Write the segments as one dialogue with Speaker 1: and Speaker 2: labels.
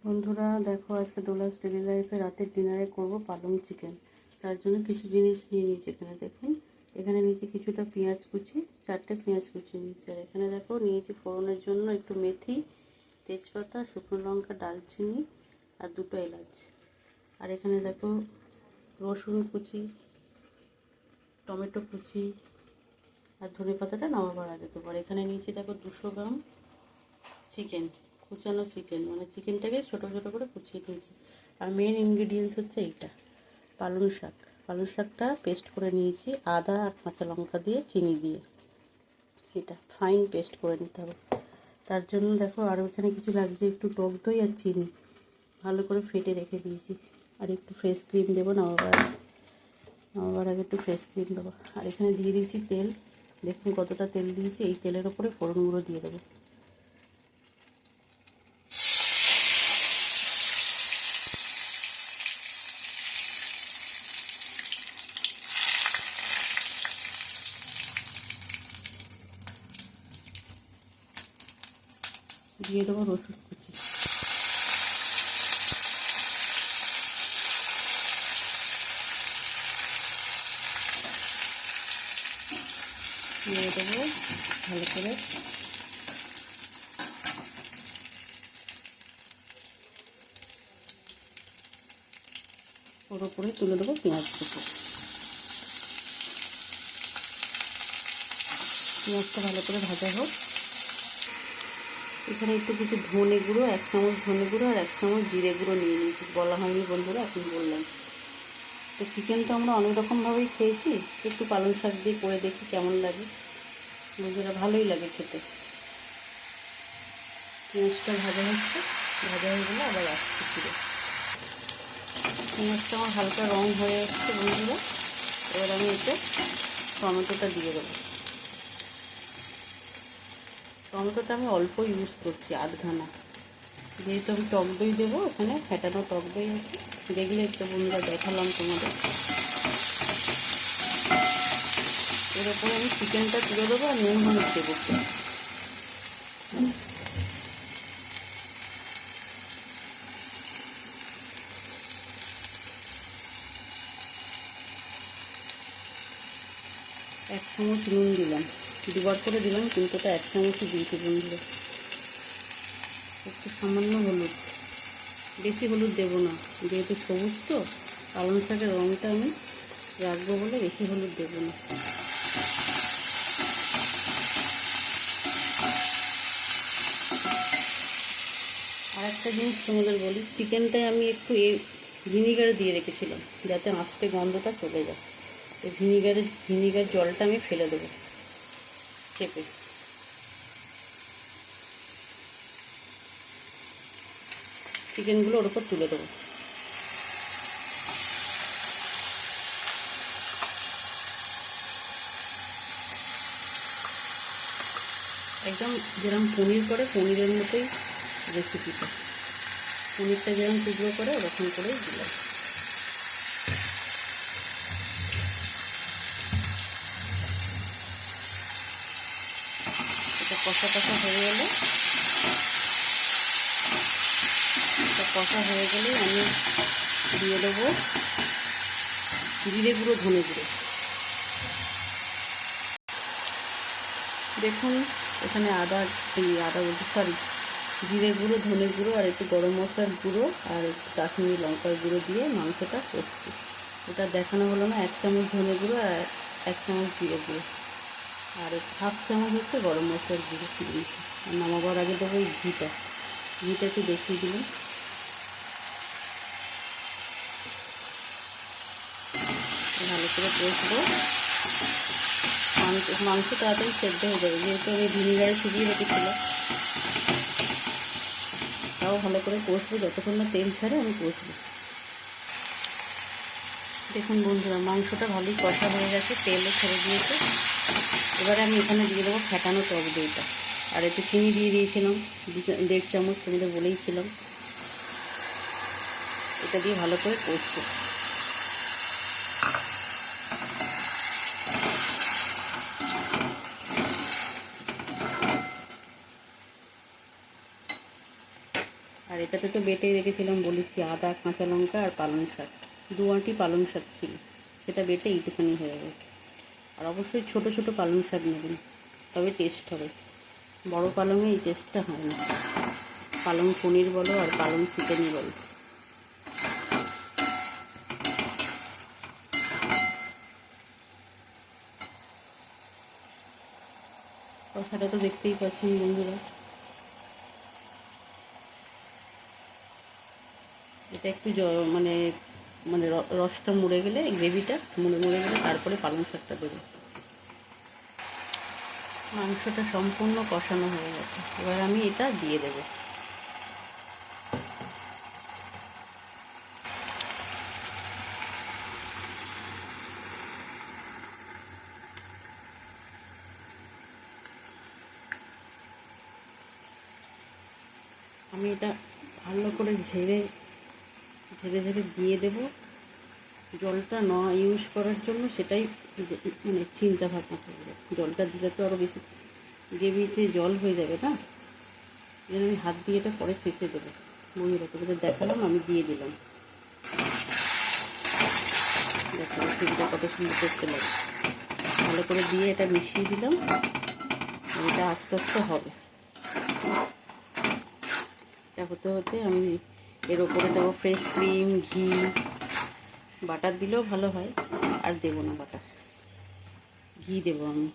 Speaker 1: বন্ধুরা দেখো, আজকে দোলাস ডেলি লাইফে রাতের ডিনারে করব পালং চিকেন। তার জন্য কিছু জিনিস নিয়ে নিয়েছি। এখানে দেখুন, এখানে নিয়েছি কিছুটা পেঁয়াজ কুচি, 4টে পেঁয়াজ কুচি নিয়েছি। আর এখানে দেখো নিয়েছি ফোড়নের জন্য একটু মেথি, তেজপাতা, শুকনো লঙ্কা, দারচিনি আর 2টো এলাচ। আর এখানে দেখো রসুন কুচি, টমেটো কুচি আর ধনে পাতাটা নামাবার আগে দেবো। আর এখানে নিয়েছি দেখো 200 গ্রাম চিকেন, কুচানো চিকেন, মানে চিকেনটাকে ছোটো ছোটো করে কুচিয়ে নিয়েছি। আর মেন ইনগ্রিডিয়েন্টস হচ্ছে এইটা, পালং শাক। পালং শাকটা পেস্ট করে নিয়েছি আদা আর কাঁচা লঙ্কা দিয়ে, চিনি দিয়ে। এটা ফাইন পেস্ট করে নিতে হবে। তার জন্য দেখো আরও এখানে কিছু লাগছে, একটু টক দই আর চিনি ভালো করে ফেটে রেখে দিয়েছি। আর একটু ফ্রেশ ক্রিম দেবো নামাবার আগে একটু ফ্রেশ ক্রিম দেবো। আর এখানে দিয়ে দিয়েছি তেল, দেখুন কতটা তেল দিয়েছি। এই তেলের ওপরে ফোড়নগুলো দিয়ে দেবো। দিয়ে দেবো রসুন কুচি, দিয়ে দেবো ভালো করে। পুরোপুরি তুলে দেবো পেঁয়াজ কুচি। পেঁয়াজটা ভালো করে ভাজা হোক। এখানে একটু কিছু ধনে গুঁড়ো, 1 চামচ ধনে গুঁড়ো আর 1 চামচ জিরে গুঁড়ো নিয়ে নিয়েছি। বলা হয়নি বন্ধুরা, এখন বললাম। তো চিকেন তো আমরা অনেক রকমভাবেই খেয়েছি, একটু পালং শাক দিয়ে করে দেখি কেমন লাগে। বন্ধুরা ভালোই লাগে খেতে। পেঁয়াজটা ভাজা হচ্ছে, ভাজা হয়ে গেলে আবার আসছে ফিরে। পেঁয়াজটা আমার হালকা রং হয়ে এসছে বন্ধুরা। এবার আমি এতে টমেটোটা দিয়ে দেবো। টমেটোটা আমি অল্প ইউজ করছি, আধখানা। যেহেতু আমি টক দই দেবো, ওখানে ফেটানো টক দই আছে, দেখলে একটু বন্ধুরা দেখালাম তোমাদের। এর উপরে আমি চিকেনটা তুলে দেবো আর নুন হলুদ দেবো। এক চামচ নুন দিলাম, 2বার করে দিলাম, কিন্তু ওটা 1 চামচই দিয়েছি বন্ধুরা। একটু সামান্য হলুদ, বেশি হলুদ দেবো না, যেহেতু সবুজ তো পালং শাকের রঙটা আমি রাখবো বলে বেশি হলুদ দেবো না। আর একটা জিনিস তোমাদের বলি, চিকেনটায় আমি একটু ভিনিগার দিয়ে রেখেছিলাম যাতে আঁচটে গন্ধটা চলে যায়। এই ভিনিগার জলটা আমি ফেলে দেবো চেপে। চিকেনগুলো ওর উপর তুলে দেবো। একদম যেরকম পনির করে, পনিরের মতোই রেসিপিটা। পনিরটা যেরকম টুকরো করে ওরকম করেই দিলাম। এটা কষা কষা হয়ে গেলে, আমি দিয়ে দেবো জিরে গুঁড়ো, ধনে গুঁড়ো। দেখুন এখানে জিরে গুঁড়ো, ধনে গুঁড়ো আর একটু গরম মশলার গুঁড়ো আর একটু কাশ্মীরি লঙ্কার গুঁড়ো দিয়ে মাংসটা কষছি। ওটা দেখানো হলো না, 1 চামচ ধনে গুঁড়ো আর 1 চামচ জিরে গুঁড়ো আর 1/2 চামচ হচ্ছে গরম মশলার গুঁড়ো দিয়েছি। আর নামাবার আগে দেবো এই ঘিটা একটু দেখিয়ে দিলাম। ভালো করে কষবো। মাংস তাড়াতাড়ি সেদ্ধ হয়ে যাবে, যেহেতু আমি ভিনিগারে শুকিয়ে রেখেছিলাম। তাও ভালো করে কষবো, যতক্ষণ না তেল ছাড়ে আমি কষবো। দেখুন বন্ধুরা, মাংসটা ভালোই কষা হয়ে গেছে, তেলও ছেড়ে দিয়েছে। এবারে আমি এখানে দিয়ে দেবো ফেটানো টক দইটা। আর একটু চিনি দিয়ে দিয়েছিলাম, 1.5 চামচ, তোমাদের বলেইছিলাম। এটা দিয়ে ভালো করে কষবো। আর এটাতে তো বেটেই রেখেছিলাম বলেছি, আদা, কাঁচা লঙ্কা আর পালং শাক, 2 আঁটি পালং শাক ছিল, সেটা বেটে এইটুখানি হয়ে গেছে। আর অবশ্যই ছোট ছোট পালং শাক নেবেন, তবে টেস্ট হবে। বড় পালংয়ে এই টেস্টটা হয় না, পালং পনির বলো আর পালং চিকেনই বলো। কষাটা তো দেখতেই পাচ্ছেন বন্ধুরা, এটা একটু মানে মানে রসটা মরে গেলে, গ্রেভিটা মরে গেলে তারপরে পালং শাকটা দেবো। মাংসটা সম্পূর্ণ কষানো হয়ে গেছে, এবার আমি এটা দিয়ে দেবো। আমি এটা ভালো করে ঝেড়ে দিয়ে দেব। জলটা না ইউজ করার জন্য সেটাই মানে চিন্তা ভাবনা করবে, জলটা দিলে তো আরও বেশি গ্রেভিতে জল হয়ে যাবে না, যেন আমি হাত দিয়ে এটা পরে ফেঁচে দেবো। বন্ধুরা তোদের দেখালাম, আমি দিয়ে দিলাম। দেখো রেসিপিটা কত সুন্দর করতে লাগে। ভালো করে দিয়ে এটা মিশিয়ে দিলাম, এটা আস্তে আস্তে হবে। এটা হতে হতে আমি এর ওপরে দেবো ফ্রেশ ক্রিম, ঘি, বাটার দিলেও ভালো হয়, আর দেবো না বাটার, ঘি দেবো আমি।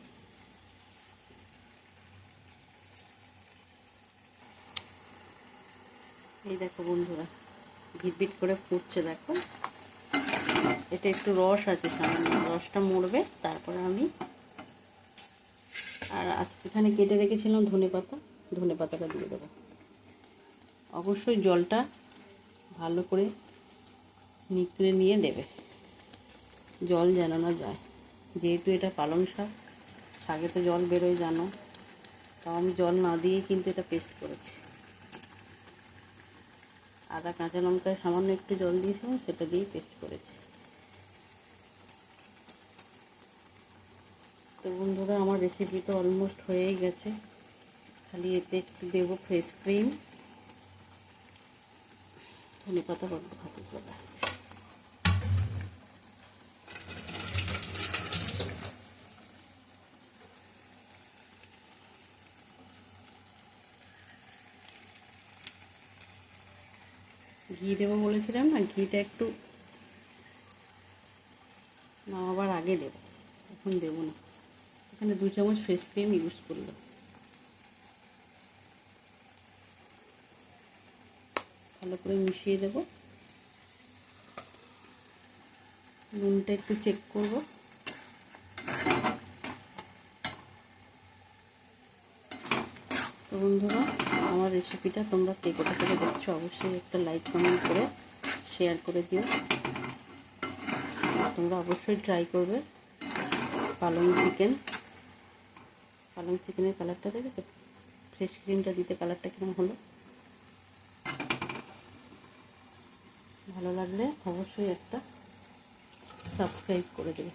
Speaker 1: এই দেখো বন্ধুরা, ভিট করে ফুটছে, দেখো এটা একটু রস আছে সামনে, রসটা মরবে, তারপরে আমি আর এখানে কেটে রেখেছিলাম ধনে পাতাটা দিয়ে দেবো। অবশ্যই জলটা ভালো করে নিকড়ে নিয়ে দেবে, জল যেন না যায়, যেহেতু এটা পালং শাক, শাকে তো জল বেরোয় জানো, তাও আমি জল না দিয়ে কিন্তু এটা পেস্ট করেছি। আদা, কাঁচা লঙ্কায় সামান্য একটু জল দিয়েছিলাম, সেটা দিয়ে পেস্ট করেছি। তো বন্ধুরা আমার রেসিপিটা অলমোস্ট হয়েই গেছে, খালি এতে একটু দেবো ফ্রেশ ক্রিম, ধনে পাতা বড্ড ভালো করে। ঘি দেবো বলেছিলাম না, ঘিটা একটু নামাবার আগে দেবো, এখন দেবো না। এখানে 2 চামচ ফ্রেশ ক্রিম ইউজ করলাম। ভালো করে মিশিয়ে দেবো। নুনটা একটু চেক করবো। তো বন্ধুরা আমার রেসিপিটা তোমরা কে কোথা থেকে দেখছো অবশ্যই একটা লাইক কমেন্ট করে শেয়ার করে দিও। তোমরা অবশ্যই ট্রাই করবে। পালং চিকেনের কালারটা দেখেছো, ফ্রেশ ক্রিমটা দিতে কালারটা কেমন হলো। ভালো লাগলে অবশ্যই একটা সাবস্ক্রাইব করে দেবে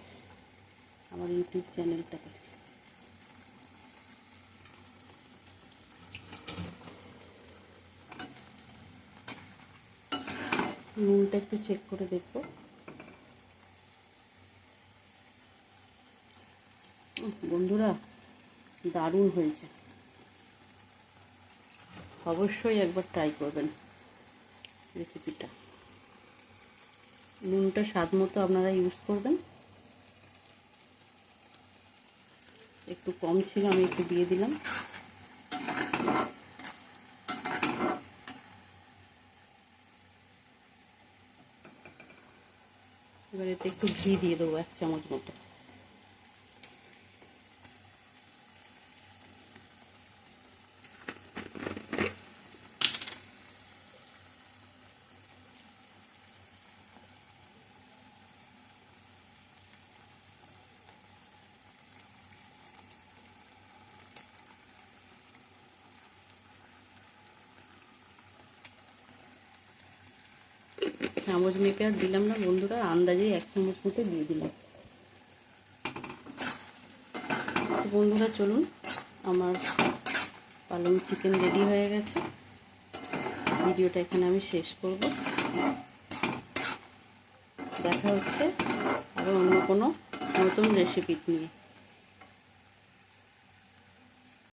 Speaker 1: আমার ইউটিউব চ্যানেলটাকে। নুনটা একটু চেক করে দেখবো। বন্ধুরা দারুণ হয়েছে, অবশ্যই একবার ট্রাই করবেন রেসিপিটা। নুনটা স্বাদ মতো আপনারা ইউজ করবেন, একটু কম ছিল আমি একটু দিয়ে দিলাম। এবার এতে একটু ঘি দিয়ে দেবো 1 চামচ মতো। চামচ মেপে আর দিলাম না বন্ধুরা, আন্দাজে 1 চামচ মতো দিয়ে দিলাম। তো বন্ধুরা চলুন, আমার পালং চিকেন রেডি হয়ে গেছে। ভিডিওটা এখানে আমি শেষ করব। দেখা হচ্ছে আরও অন্য কোনো নতুন রেসিপি নিয়ে।